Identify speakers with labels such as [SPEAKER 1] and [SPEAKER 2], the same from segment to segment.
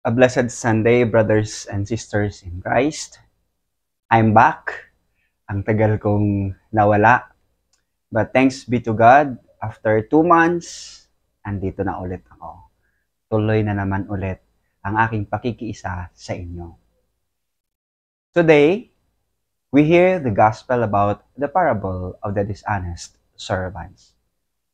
[SPEAKER 1] A blessed Sunday, brothers and sisters in Christ. I'm back. Ang tagal kong nawala. But thanks be to God, after 2 months, andito na ulit ako. Tuloy na naman ulit ang aking pakikiisa sa inyo. Today, we hear the gospel about the parable of the dishonest servants.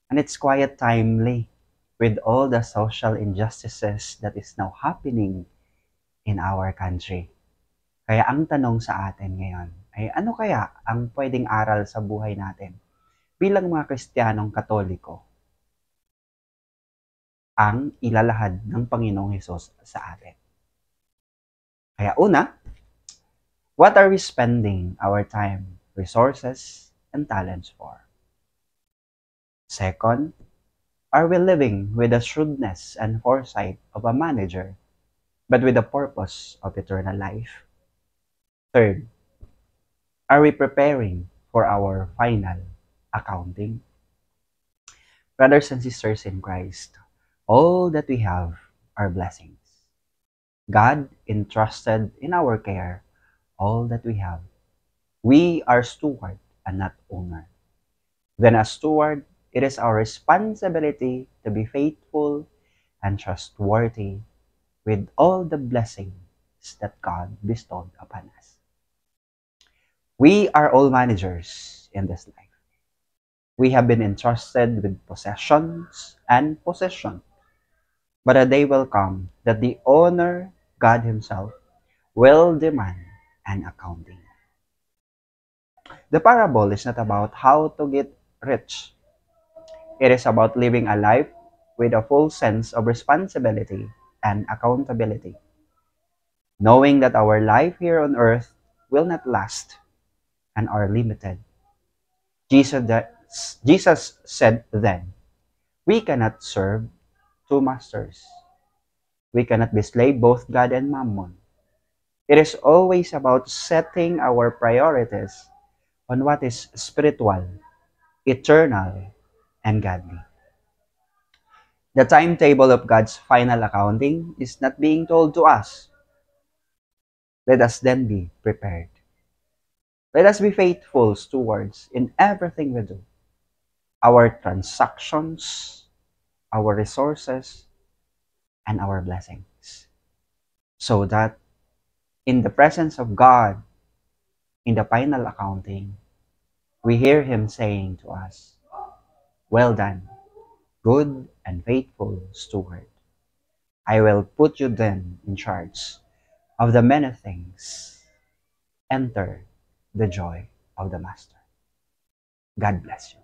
[SPEAKER 1] And it's quite timely with all the social injustices that is now happening in our country. Kaya ang tanong sa atin ngayon ay ano kaya ang pwedeng aral sa buhay natin bilang mga Kristiyanong Katoliko ang ilalahad ng Panginoong Hesus sa atin. Kaya una, what are we spending our time, resources, and talents for? Second, are we living with the shrewdness and foresight of a manager, but with the purpose of eternal life? Third, are we preparing for our final accounting? Brothers and sisters in Christ, all that we have are blessings. God entrusted in our care all that we have. We are steward and not owner. Then as steward, it is our responsibility to be faithful and trustworthy with all the blessings that God bestowed upon us. We are all managers in this life. We have been entrusted with possessions and possession. But a day will come that the owner, God Himself, will demand an accounting. The parable is not about how to get rich. It is about living a life with a full sense of responsibility and accountability, knowing that our life here on earth will not last and are limited. Jesus said then, we cannot serve two masters. We cannot be slave both God and mammon. It is always about setting our priorities on what is spiritual, eternal, and godly. The timetable of God's final accounting is not being told to us. Let us then be prepared. Let us be faithful stewards in everything we do. Our transactions, our resources, and our blessings. So that in the presence of God, in the final accounting, we hear Him saying to us, well done, good and faithful steward. I will put you then in charge of the many things. Enter the joy of the Master. God bless you.